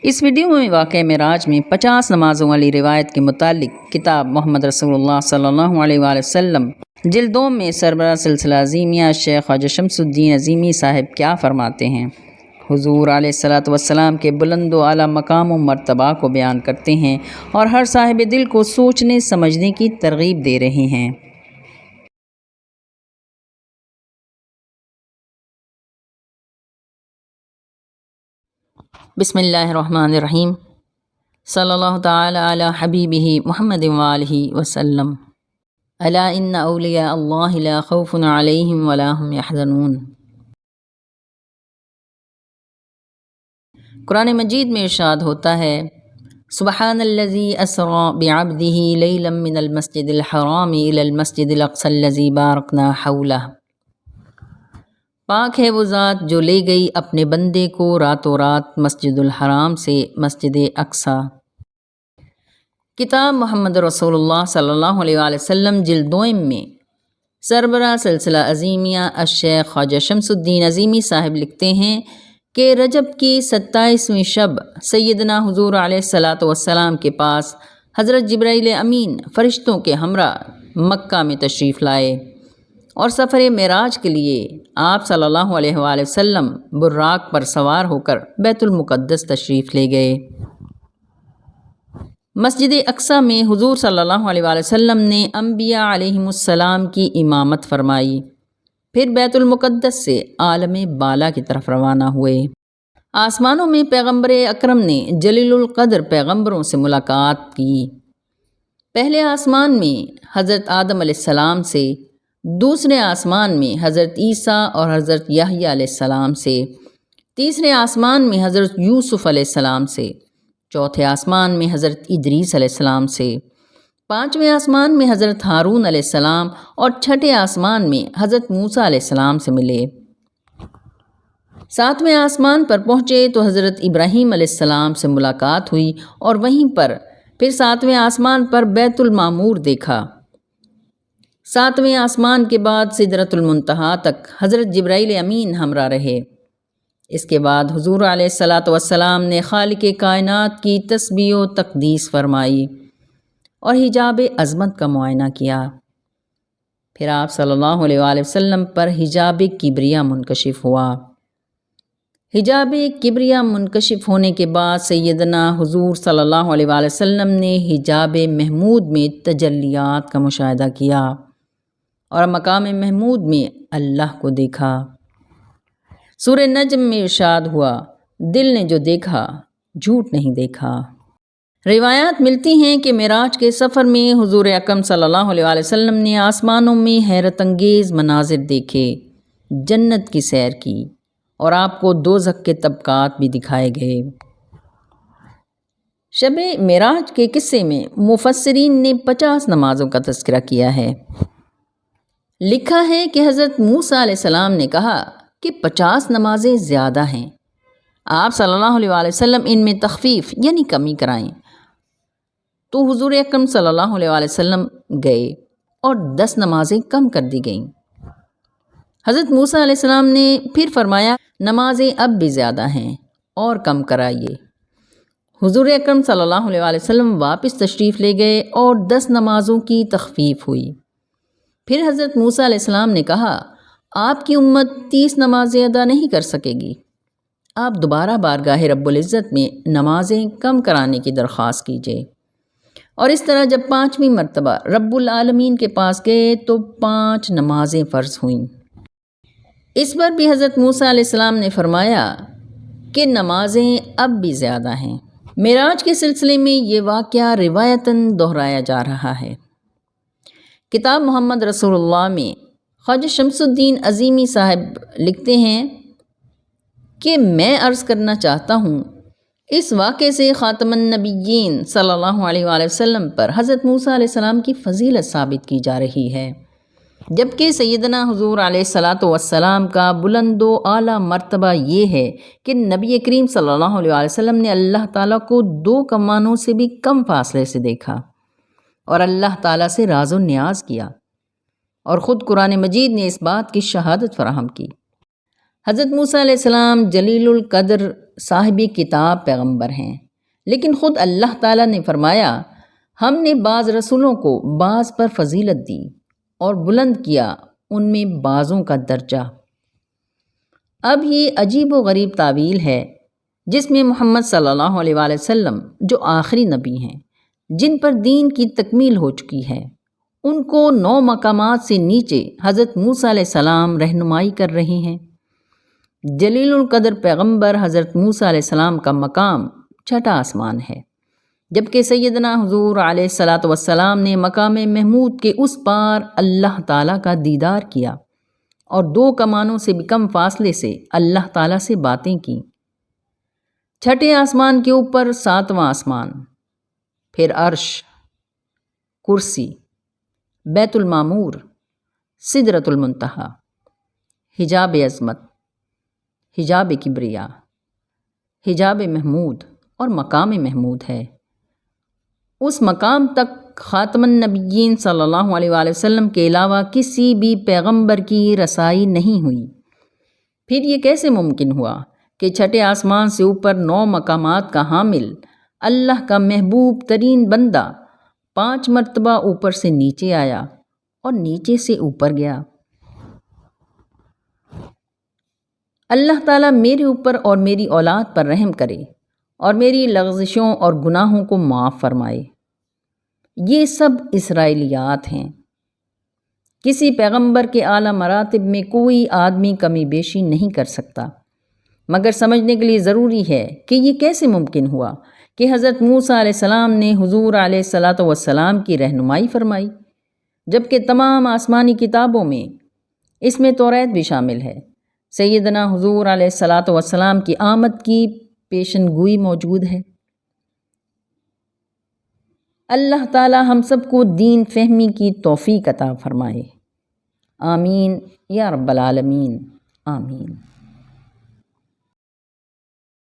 اس video میں واقع معراج میں 50 نمازوں والی روایت کے متعلق کتاب محمد رسول اللہ صلی اللہ علیہ وآلہ وسلم جلد 2 میں سربراہ سلسلہ عظیمیہ شیخ خواجہ شمس الدین عظیمی صاحب کیا فرماتے ہیں؟ حضور علیہ الصلوۃ والسلام کے بلند و اعلیٰ مقام و مرتبہ کو بیان کرتے ہیں اور ہر صاحب دل کو سوچنے سمجھنے کی ترغیب دے رہے ہیں۔ بسم اللہ الرحمن الرحیم، صلی اللہ تعالی علی حبیبہ محمد وآلہ وسلم۔ الا ان اولیاء اللہ لا خوف علیہم ولا هم یحزنون۔ قرآن مجید میں ارشاد ہوتا ہے، سبحان الذی اسری بعبدہ لیلا من المسجد الحرام الی المسجد الاقصی الذی بارکنا حولہ۔ پاک ہے وہ ذات جو لے گئی اپنے بندے کو راتوں رات مسجد الحرام سے مسجد اقصی۔ کتاب محمد رسول اللہ صلی اللہ علیہ وآلہ وسلم جلد 2 میں سربراہ سلسلہ عظیمیہ الشیخ خواجہ شمس الدین عظیمی صاحب لکھتے ہیں کہ رجب کی 27ویں شب سیدنا حضور علیہ الصلوۃ والسلام کے پاس حضرت جبرائیل امین فرشتوں کے ہمراہ مکہ میں تشریف لائے اور سفر معراج کے لیے آپ صلی اللہ علیہ وآلہ وسلم براق پر سوار ہو کر بیت المقدس تشریف لے گئے۔ مسجد اقصی میں حضور صلی اللہ علیہ وآلہ وسلم نے انبیاء علیہم السلام کی امامت فرمائی، پھر بیت المقدس سے عالم بالا کی طرف روانہ ہوئے۔ آسمانوں میں پیغمبر اکرم نے جلیل القدر پیغمبروں سے ملاقات کی۔ پہلے آسمان میں حضرت آدم علیہ السلام سے، دوسرے آسمان میں حضرت عیسیٰ اور حضرت یحییٰ علیہ السلام سے، تیسرے آسمان میں حضرت یوسف علیہ السلام سے، چوتھے آسمان میں حضرت ادریس علیہ السلام سے، 5ویں آسمان میں حضرت ہارون علیہ السلام اور 6ٹھے آسمان میں حضرت موسیٰ علیہ السلام سے ملے۔ 7ویں آسمان پر پہنچے تو حضرت ابراہیم علیہ السلام سے ملاقات ہوئی اور وہیں پر پھر 7ویں آسمان پر بیت المعمور دیکھا۔ 7ویں آسمان کے بعد سدرۃ المنتہا تک حضرت جبرائیل امین ہمراہ رہے۔ اس کے بعد حضور علیہ الصلوۃ والسلام نے خالق کائنات کی تسبیح و تقدیس فرمائی اور حجاب عظمت کا معائنہ کیا۔ پھر آپ صلی اللہ علیہ وآلہ وسلم پر حجاب کبریا منکشف ہوا۔ حجاب کبریا منکشف ہونے کے بعد سیدنا حضور صلی اللہ علیہ وآلہ وسلم نے حجاب محمود میں تجلیات کا مشاہدہ کیا اور مقام محمود میں اللہ کو دیکھا۔ سورہ نجم میں ارشاد ہوا، دل نے جو دیکھا جھوٹ نہیں دیکھا۔ روایات ملتی ہیں کہ معراج کے سفر میں حضور اکرم صلی اللہ علیہ وآلہ وسلم نے آسمانوں میں حیرت انگیز مناظر دیکھے، جنت کی سیر کی اور آپ کو دوزخ کے طبقات بھی دکھائے گئے۔ شب معراج کے قصے میں مفسرین نے 50 نمازوں کا تذکرہ کیا ہے۔ لکھا ہے کہ حضرت موسیٰ علیہ السلام نے کہا کہ 50 نمازیں زیادہ ہیں، آپ صلی اللہ علیہ وآلہ وسلم ان میں تخفیف یعنی کمی کرائیں۔ تو حضور اکرم صلی اللہ علیہ وآلہ وسلم گئے اور 10 نمازیں کم کر دی گئیں۔ حضرت موسیٰ علیہ السلام نے پھر فرمایا نمازیں اب بھی زیادہ ہیں اور کم کرائیے۔ حضور اکرم صلی اللہ علیہ وآلہ وسلم واپس تشریف لے گئے اور 10 نمازوں کی تخفیف ہوئی۔ پھر حضرت موسیٰ علیہ السلام نے کہا آپ کی امت 30 نمازیں ادا نہیں کر سکے گی، آپ دوبارہ بارگاہ رب العزت میں نمازیں کم کرانے کی درخواست کیجیے۔ اور اس طرح جب 5ویں مرتبہ رب العالمین کے پاس گئے تو 5 نمازیں فرض ہوئیں۔ اس پر بھی حضرت موسیٰ علیہ السلام نے فرمایا کہ نمازیں اب بھی زیادہ ہیں۔ معراج کے سلسلے میں یہ واقعہ روایتاً دہرایا جا رہا ہے۔ کتاب محمد رسول اللہ میں خواجہ شمس الدین عظیمی صاحب لکھتے ہیں کہ میں عرض کرنا چاہتا ہوں، اس واقعے سے خاتم النبیین صلی اللہ علیہ وآلہ وسلم پر حضرت موسیٰ علیہ السلام کی فضیلت ثابت کی جا رہی ہے، جبکہ سیدنا حضور علیہ الصلوۃ والسلام کا بلند و اعلیٰ مرتبہ یہ ہے کہ نبی کریم صلی اللہ علیہ وآلہ وسلم نے اللہ تعالیٰ کو 2 کمانوں سے بھی کم فاصلے سے دیکھا اور اللہ تعالیٰ سے راز و نیاز کیا، اور خود قرآن مجید نے اس بات کی شہادت فراہم کی۔ حضرت موسیٰ علیہ السلام جلیل القدر صاحب کتاب پیغمبر ہیں، لیکن خود اللہ تعالیٰ نے فرمایا ہم نے بعض رسولوں کو بعض پر فضیلت دی اور بلند کیا ان میں بعضوں کا درجہ۔ اب یہ عجیب و غریب تعویل ہے جس میں محمد صلی اللہ علیہ وآلہ وسلم جو آخری نبی ہیں، جن پر دین کی تکمیل ہو چکی ہے، ان کو 9 مقامات سے نیچے حضرت موسیٰ علیہ السلام رہنمائی کر رہے ہیں۔ جلیل القدر پیغمبر حضرت موسیٰ علیہ السلام کا مقام چھٹا آسمان ہے، جبکہ سیدنا حضور علیہ الصلاۃ والسلام نے مقام محمود کے اس پار اللہ تعالیٰ کا دیدار کیا اور 2 کمانوں سے بھی کم فاصلے سے اللہ تعالیٰ سے باتیں کیں۔ چھٹے آسمان کے اوپر 7واں آسمان، پھر عرش، کرسی، بیت المعمور، سدرۃ المنتہا، حجاب عظمت، حجاب کبریا، حجاب محمود اور مقام محمود ہے۔ اس مقام تک خاتم النبیین صلی اللہ علیہ وآلہ وسلم کے علاوہ کسی بھی پیغمبر کی رسائی نہیں ہوئی۔ پھر یہ کیسے ممکن ہوا کہ چھٹے آسمان سے اوپر 9 مقامات کا حامل اللہ کا محبوب ترین بندہ 5 مرتبہ اوپر سے نیچے آیا اور نیچے سے اوپر گیا؟ اللہ تعالیٰ میرے اوپر اور میری اولاد پر رحم کرے اور میری لغزشوں اور گناہوں کو معاف فرمائے۔ یہ سب اسرائیلیات ہیں۔ کسی پیغمبر کے اعلیٰ مراتب میں کوئی آدمی کمی بیشی نہیں کر سکتا، مگر سمجھنے کے لیے ضروری ہے کہ یہ کیسے ممکن ہوا کہ حضرت موسیٰ علیہ السلام نے حضور علیہ الصلاۃ والسلام کی رہنمائی فرمائی، جبکہ تمام آسمانی کتابوں میں اس میں توریت بھی شامل ہے۔ سیدنا حضور علیہ الصلاۃ والسلام کی آمد کی پیشن گوئی موجود ہے۔ اللہ تعالی ہم سب کو دین فہمی کی توفیق عطا فرمائے۔ آمین یا رب العالمین، آمین۔